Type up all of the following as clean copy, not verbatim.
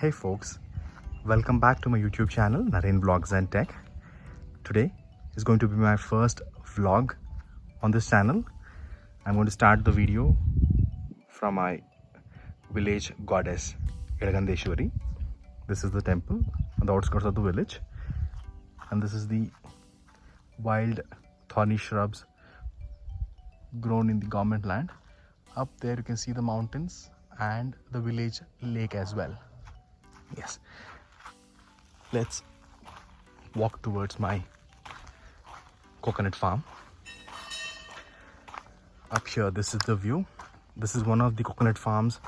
Hey folks, welcome back to my YouTube channel, Naren Vlogs and Tech. Today is going to be my first vlog on this channel. I'm going to start the video from my village goddess, Iragandeshwari. This is the temple on the outskirts of the village. And this is the wild thorny shrubs grown in the government land. Up there you can see the mountains and the village lake as well. Yes, let's walk towards my coconut farm. Up here, this is the view. This is one of the coconut farms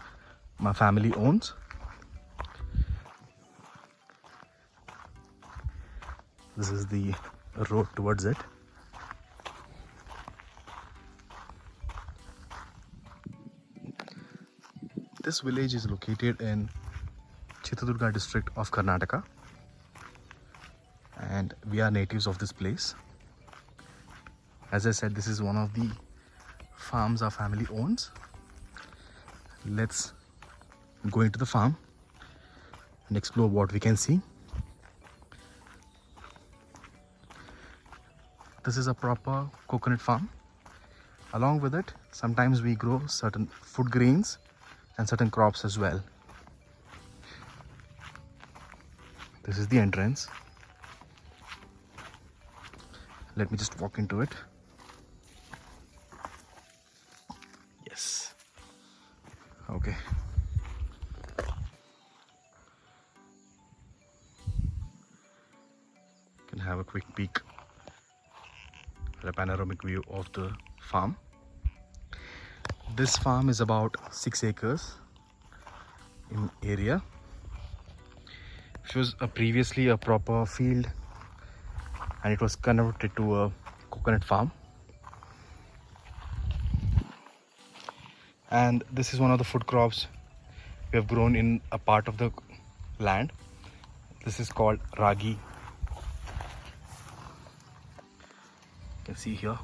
my family owns. This is the road towards it. This village is located in Chitradurga district of Karnataka, and we are natives of this place. As I said, this is one of the farms our family owns. Let's go into the farm and explore what we can see. This is a proper coconut farm. Along with it, sometimes we grow certain food grains and certain crops as well. This is the entrance. Let me just walk into it. Yes. Okay. You can have a quick peek at a panoramic view of the farm. This farm is about 6 acres in area. It was previously a proper field and it was converted to a coconut farm. And this is one of the food crops we have grown in a part of the land. This is called ragi. You can see here.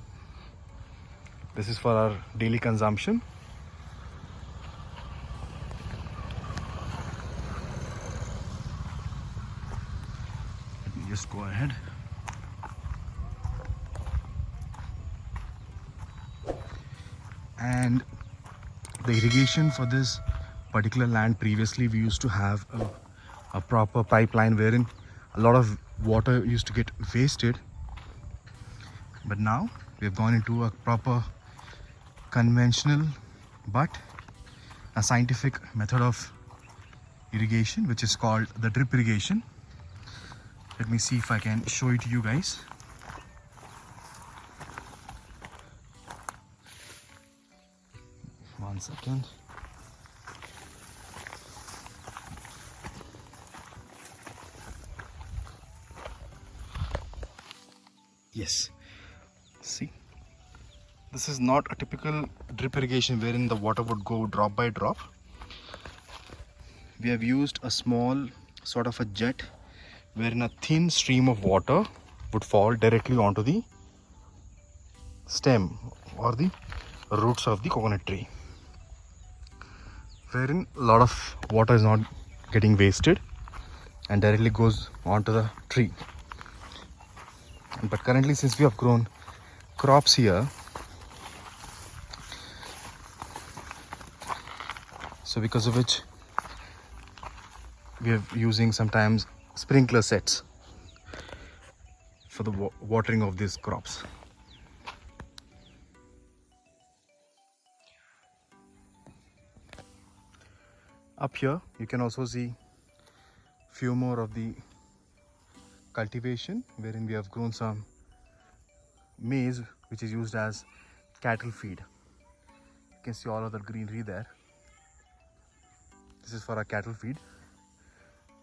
This is for our daily consumption. Let me just go ahead. And the irrigation for this particular land, previously we used to have a proper pipeline wherein a lot of water used to get wasted. But now we have gone into a proper conventional but a scientific method of irrigation, which is called the drip irrigation. Let me see if I can show it to you guys. One second. Yes. See, this is not a typical drip irrigation wherein the water would go drop by drop. We have used a small sort of a jet wherein a thin stream of water would fall directly onto the stem or the roots of the coconut tree, wherein a lot of water is not getting wasted and directly goes onto the tree. But currently, since we have grown crops here, so because of which we are using sometimes sprinkler sets for the watering of these crops. Up here you can also see few more of the cultivation wherein we have grown some maize which is used as cattle feed. You can see all of the greenery there. This is for our cattle feed,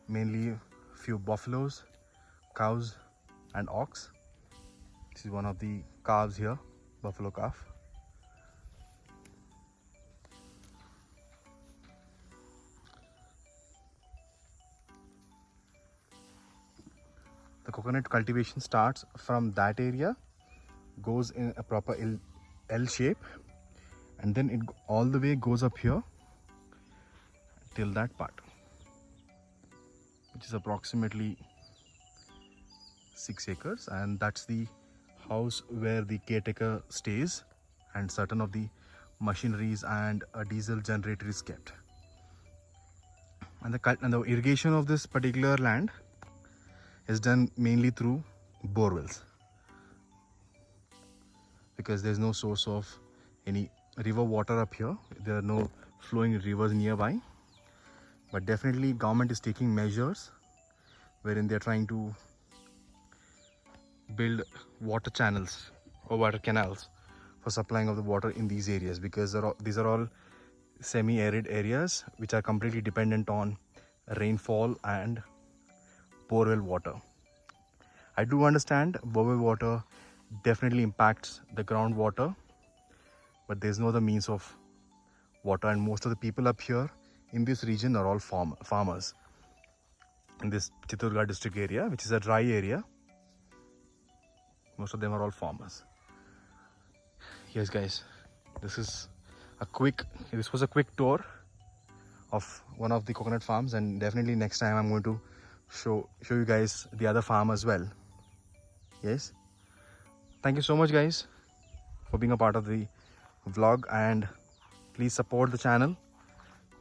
mainly few buffaloes, cows and ox. This is one of the calves here, buffalo calf. The coconut cultivation starts from that area, goes in a proper L shape, and then it all the way goes up here till that part. which is approximately 6 acres, and that's the house where the caretaker stays, and certain of the machineries and a diesel generator is kept. And the irrigation of this particular land is done mainly through borewells, because there's no source of any river water up here. There are no flowing rivers nearby, but definitely government is taking measures wherein they're trying to build water channels or water canals for supplying of the water in these areas, because these are all semi-arid areas which are completely dependent on rainfall and borewell water. I do understand borewell water definitely impacts the groundwater, but there's no other means of water, and most of the people up here in this region are all farmers. In this Chitradurga district area, which is a dry area, most of them are all farmers. Yes guys, this was a quick tour of one of the coconut farms, and definitely next time I'm going to show you guys the other farm as well. Yes, thank you so much guys for being a part of the vlog, and please support the channel.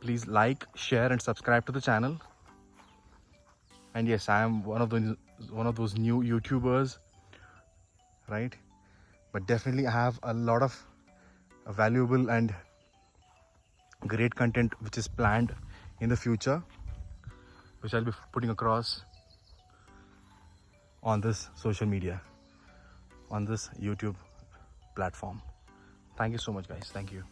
Please like, share and subscribe to the channel. And yes, I am one of those new YouTubers, right? But definitely I have a lot of valuable and great content which is planned in the future, which I'll be putting across on this social media, on this YouTube platform. Thank you so much guys. Thank you.